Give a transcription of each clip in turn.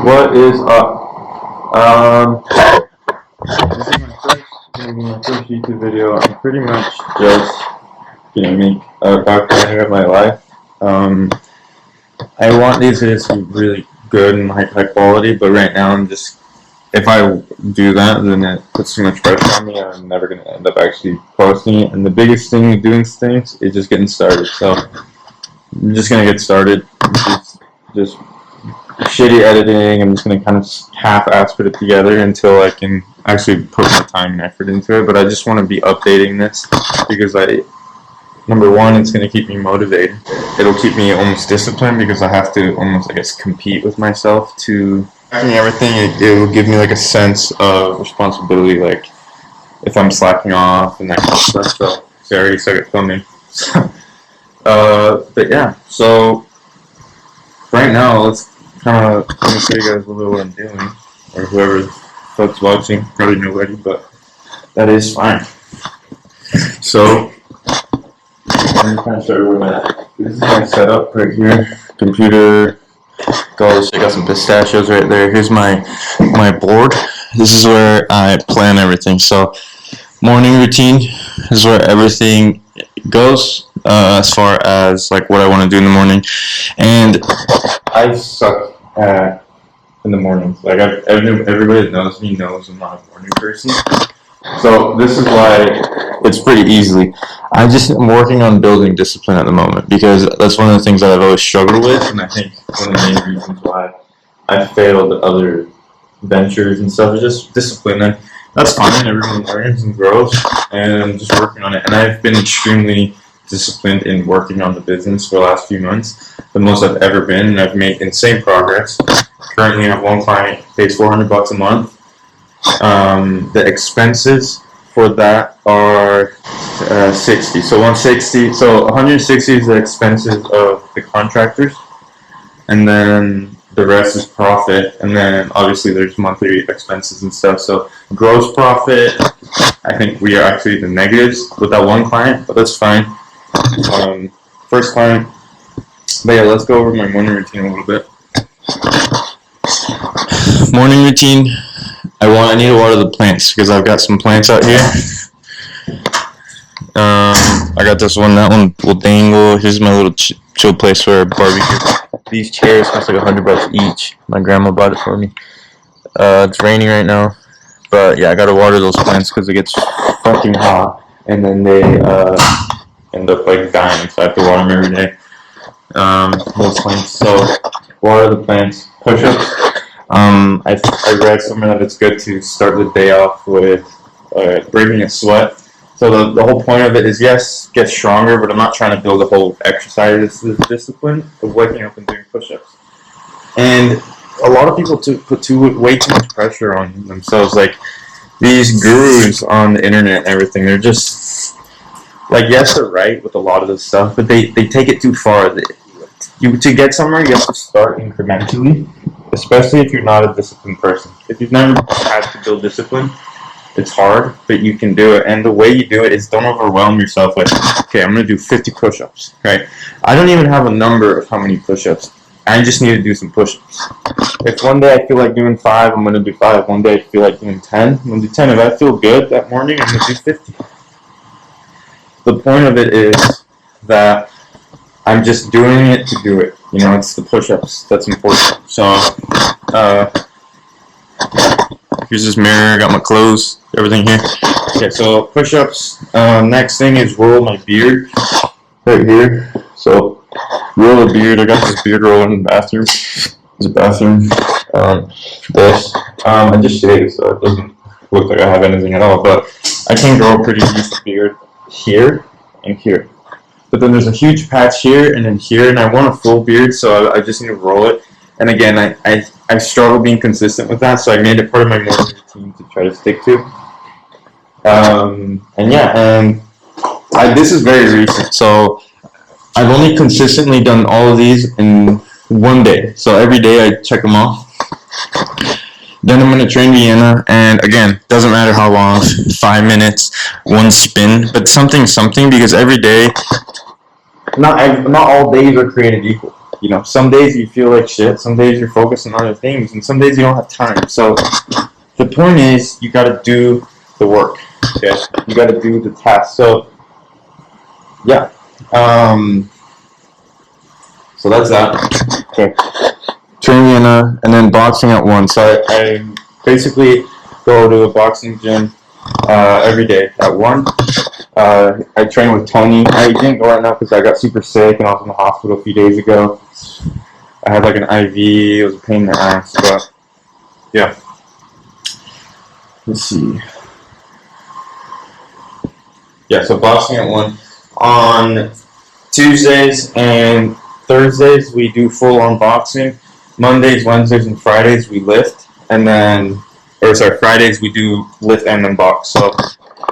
What is up? This is gonna be my first YouTube video. I'm pretty much just gonna make a documentary of my life. I want these videos to be really good and high quality, but right now I'm just, if I do that, then it puts too much pressure on me. I'm never gonna end up actually posting it. And the biggest thing with doing things is just getting started. So I'm just gonna get started. Just shitty editing. I'm just gonna kind of half-ass put it together until I can actually put my time and effort into it. But I just want to be updating this because number one, it's gonna keep me motivated. It'll keep me almost disciplined because I have to almost, I guess, compete with myself to everything. It will give me like a sense of responsibility, like if I'm slacking off and that kind of stuff. So I already started filming. But yeah, so right now let's kind of let me show you guys a little bit what I'm doing, or whoever the fuck's watching, probably nobody, but that is fine. So I'm kind of start with this is my setup right here. Computer goes. I got some pistachios right there. Here's my board. This is where I plan everything. So morning routine is where everything goes as far as like what I want to do in the morning. And I suck in the mornings. Like everybody that knows me knows I'm not a morning person. So this is why it's pretty easily. I'm working on building discipline at the moment because that's one of the things that I've always struggled with, and I think one of the main reasons why I failed at other ventures and stuff is just discipline. And that's fine. Everyone learns and grows, and I'm just working on it. And I've been extremely disciplined in working on the business for the last few months, the most I've ever been, and I've made insane progress. Currently, I have one client pays $400 a month. The expenses for that are 60. So 160. So 160 is the expenses of the contractors, and then the rest is profit. And then obviously there's monthly expenses and stuff. So gross profit, I think we are actually the negatives with that one client, but that's fine. First client. But yeah, let's go over my morning routine a little bit. Morning routine. I need to water the plants because I've got some plants out here. I got this one. That one will dangle. Here's my little chill place for a barbecue. These chairs cost like $100 each. My grandma bought it for me. It's raining right now, but yeah, I gotta water those plants because it gets fucking hot, and then they end up like dying. So I have to water them every day. Those plants. So water the plants. Push-ups. I read somewhere that it's good to start the day off with breaking a sweat. So the whole point of it is, yes, get stronger, but I'm not trying to build a whole exercise discipline of waking up and doing push-ups. And a lot of people put way too much pressure on themselves. Like these gurus on the internet and everything, they're just like, yes, they're right with a lot of this stuff, but they take it too far. To get somewhere, you have to start incrementally, especially if you're not a disciplined person. If you've never had to build discipline, it's hard, but you can do it. And the way you do it is don't overwhelm yourself with, okay, I'm going to do 50 push-ups, right? I don't even have a number of how many push-ups. I just need to do some push-ups. If one day I feel like doing 5, I'm going to do 5. One day I feel like doing 10, I'm going to do 10. If I feel good that morning, I'm going to do 50. The point of it is that I'm just doing it to do it. You know, it's the push-ups that's important. So, here's this mirror. I got my clothes, everything here. Okay, so push-ups. Next thing is roll my beard right here. So, roll the beard. I got this beard roll in the bathroom. There's a bathroom. This. I just shaved, so it doesn't look like I have anything at all. But I can grow a pretty decent beard here and here. But then there's a huge patch here and then here, and I want a full beard, so I just need to roll it. And again, I struggle being consistent with that, so I made it part of my morning routine to try to stick to. And yeah, this is very recent, so I've only consistently done all of these in one day. So every day I check them off. Then I'm going to train Vienna, and again, doesn't matter how long, 5 minutes, one spin, but something, because every day, not all days are created equal. you know, some days you feel like shit, some days you're focused on other things, and some days you don't have time. So the point is, you got to do the work. Okay, you got to do the task. So yeah, so that's that. Okay, training and then boxing at 1. So I basically go to a boxing gym every day at 1. I train with Tony. I didn't go right now because I got super sick and I was in the hospital a few days ago. I had like an IV. It was a pain in the ass, but yeah. Let's see. Yeah, so boxing at 1. On Tuesdays and Thursdays we do full-on boxing. Mondays, Wednesdays, and Fridays we lift, and then, Fridays we do lift and then box. So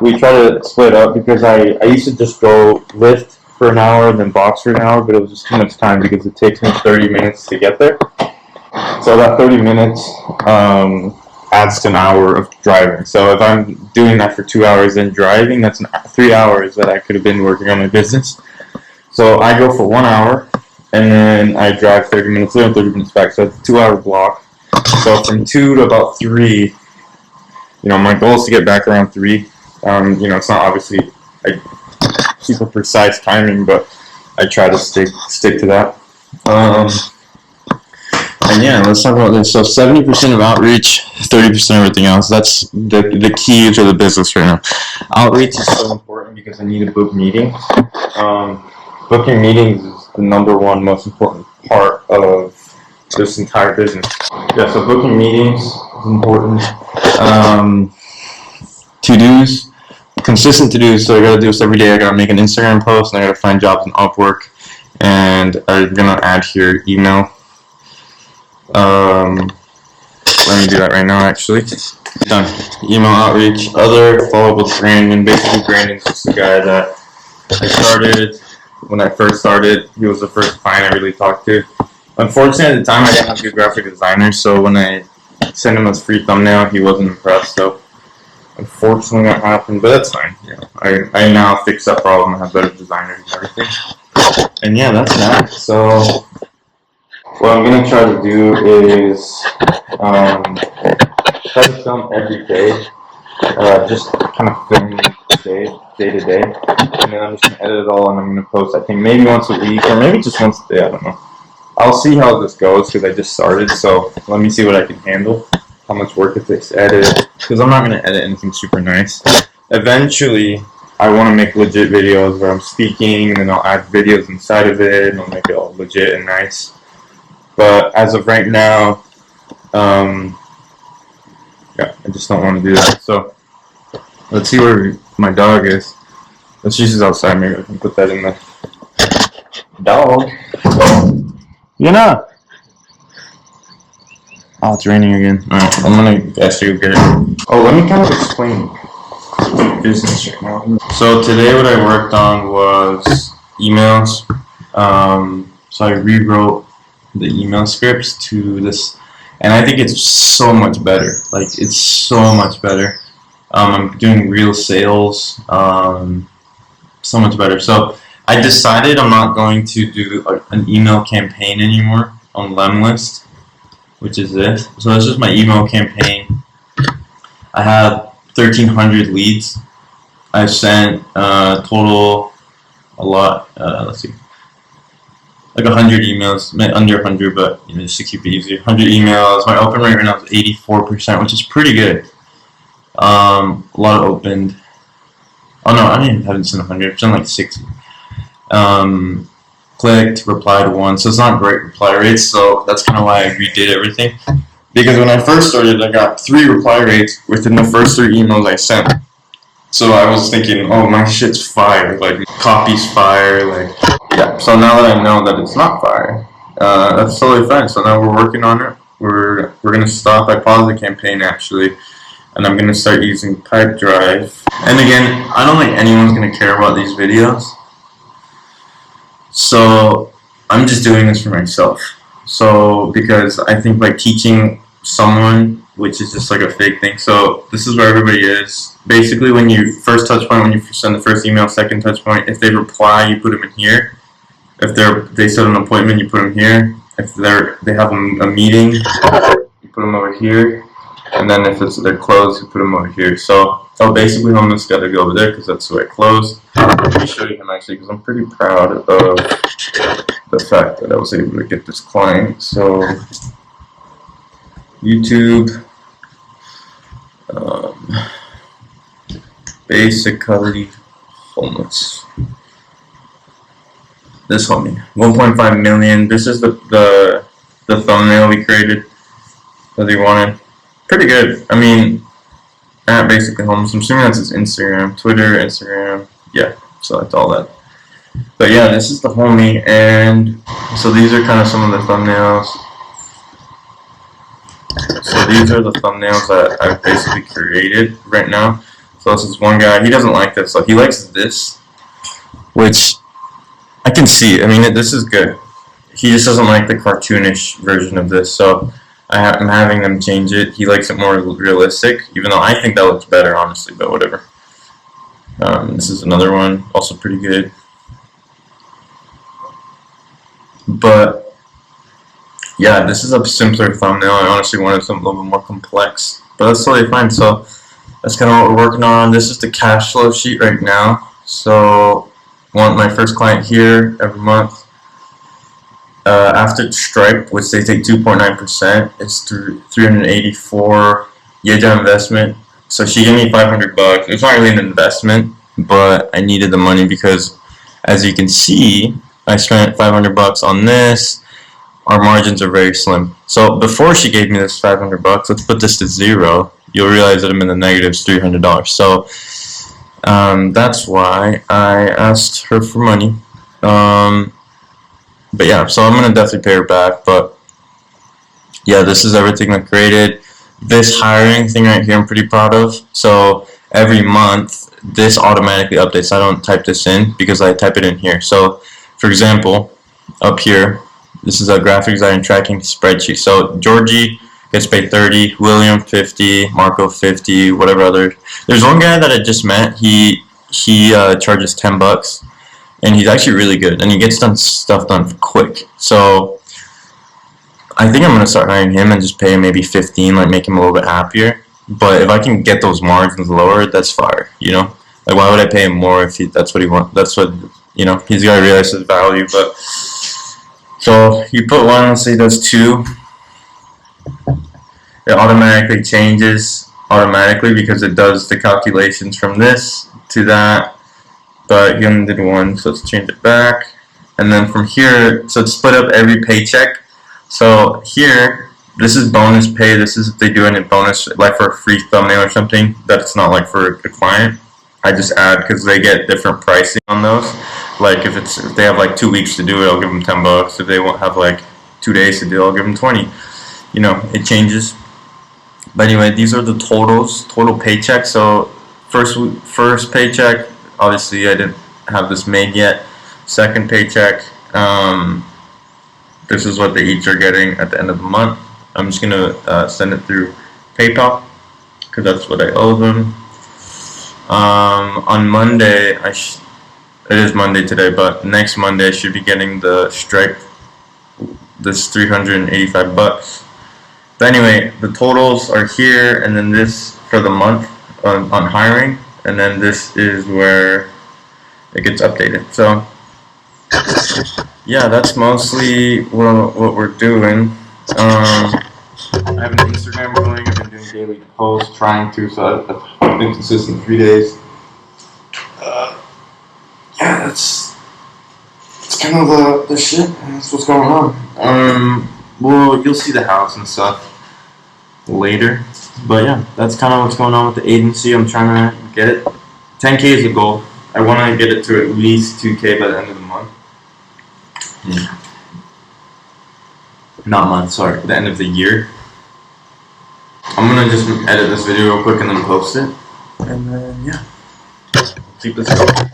we try to split up because I used to just go lift for an hour and then box for an hour, but it was just too much time because it takes me 30 minutes to get there. So that 30 minutes adds to an hour of driving. So if I'm doing that for 2 hours and driving, that's 3 hours that I could have been working on my business. So I go for 1 hour and then I drive 30 minutes there and 30 minutes back. So it's a 2-hour block. So from 2 to about 3, you know, my goal is to get back around 3. You know, it's not obviously like super precise timing, but I try to stick to that. And yeah, let's talk about this. So 70% of outreach, 30% everything else. That's the key to the business right now. Outreach is so important because I need to book meetings. Booking meetings is the #1 most important part of this entire business. Yeah, so booking meetings is important. To-dos, consistent to-dos. So I gotta do this every day. I gotta make an Instagram post, and I gotta find jobs in Upwork, and I'm gonna add here email. Let me do that right now, actually. Done. Email outreach. Other, follow up with Brandon. Basically, Brandon's just the guy that I started. When I first started, he was the first client I really talked to. Unfortunately, at the time, I didn't have a good graphic designer, so when I sent him a free thumbnail, he wasn't impressed. So, unfortunately, that happened, but that's fine. You know, I now fix that problem. I have better designers and everything. And yeah, that's that. So, what I'm gonna try to do is try to film every day. Just kind of film day to day, and then I'm just gonna edit it all, and I'm gonna post. I think maybe once a week, or maybe just once a day. I don't know. I'll see how this goes because I just started. So let me see what I can handle. How much work it takes to edit? Because I'm not gonna edit anything super nice. Eventually, I want to make legit videos where I'm speaking, and then I'll add videos inside of it, and I'll make it all legit and nice. But as of right now, yeah, I just don't want to do that. So let's see where my dog is. Let's use it outside. Maybe I can put that in the dog. You know. Oh, it's raining again. Alright, I'm gonna actually go get it. Oh, let me kind of explain business right now. So today what I worked on was emails. So I rewrote the email scripts to this, and I think it's so much better. Like, it's so much better. I'm doing real sales, so much better. So I decided I'm not going to do an email campaign anymore on Lemlist, which is this. So this is my email campaign. I had 1,300 leads. I sent total a lot. Let's see, like 100 emails, under 100, but you know, just to keep it easy. 100 emails. My open rate right now is 84%, which is pretty good. A lot opened. Oh no, I haven't sent 100. I've sent like 60. Clicked, replied once. So it's not great reply rates. So that's kind of why I redid everything. Because when I first started, I got 3 reply rates within the first 3 emails I sent. So I was thinking, oh, my shit's fire. Like, copy's fire. Like, yeah. So now that I know that it's not fire, that's totally fine. So now we're working on it. We're gonna stop. I paused the campaign actually, and I'm gonna start using Pipedrive. And again, I don't think anyone's gonna care about these videos. So I'm just doing this for myself. So because I think by teaching someone, which is just like a fake thing. So this is where everybody is. Basically, when you first touch point, when you send the first email, second touch point, if they reply, you put them in here. If they set an appointment, you put them here. If they have a meeting, you put them over here. And then if they're closed, you put them over here. So basically, homeless got to go over there because that's where I closed. Let me show you him actually because I'm pretty proud of the fact that I was able to get this client. So YouTube, basically homeless. This homie, 1.5 million. This is the thumbnail we created that he wanted. Pretty good. I mean, at basically homeless. I'm assuming that's his Instagram, Twitter, Instagram. Yeah, so that's all that. But yeah, this is the homie, and so these are kind of some of the thumbnails. So these are the thumbnails that I've basically created right now. So this is one guy. He doesn't like this, so he likes this, which I can see. I mean, this is good. He just doesn't like the cartoonish version of this, so I'm having them change it. He likes it more realistic, even though I think that looks better, honestly, but whatever. This is another one, also pretty good. But yeah, this is a simpler thumbnail. I honestly wanted something a little bit more complex, but that's totally fine. So that's kind of what we're working on. This is the cash flow sheet right now. So want my first client here every month. After Stripe, which they take 2.9%, it's through 384 Yeja investment. So she gave me 500 bucks. It's not really an investment, but I needed the money because, as you can see, I spent 500 bucks on this. Our margins are very slim. So before she gave me this 500 bucks, let's put this to 0. You'll realize that I'm in the negatives $300. So that's why I asked her for money. But yeah, so I'm gonna definitely pay her back. But yeah, this is everything I created. This hiring thing right here, I'm pretty proud of. So every month, this automatically updates. I don't type this in because I type it in here. So for example, up here, this is a graphic design tracking spreadsheet. So Georgie gets paid 30, William 50, Marco 50, whatever other. There's one guy that I just met. He charges 10 bucks. And he's actually really good, and he gets stuff done quick. So I think I'm gonna start hiring him and just pay him maybe 15, like make him a little bit happier. But if I can get those margins lower, that's fire. You know, like why would I pay him more if that's what he wants? That's what, you know, he's gotta realize his value. But so you put one, let's say he does 2. It automatically changes automatically because it does the calculations from this to that. But he only did 1, so let's change it back. And then from here, so it's split up every paycheck. So here, this is bonus pay. This is if they do any bonus, like for a free thumbnail or something, that's not like for a client. I just add because they get different pricing on those. Like if they have like 2 weeks to do it, I'll give them 10 bucks. If they won't have like 2 days to do it, I'll give them 20. You know, it changes. But anyway, these are the total paycheck. So first paycheck. Obviously, I didn't have this made yet. Second paycheck, this is what they each are getting at the end of the month. I'm just going to send it through PayPal because that's what I owe them. On Monday, it is Monday today, but next Monday I should be getting the Stripe, this 385 bucks. But anyway, the totals are here, and then this for the month on hiring. And then this is where it gets updated. So yeah, that's mostly what we're doing. I have an Instagram going. I've been doing daily posts, trying to. So I've been consistent 3 days. Yeah, that's kind of the shit. That's what's going on. Well, you'll see the house and stuff later. But yeah, that's kind of what's going on with the agency. I'm trying to get it. 10K is the goal. I want to get it to at least 2K by the end of the month. Not month, sorry. The end of the year. I'm going to just edit this video real quick and then post it. And then, yeah. Keep this going.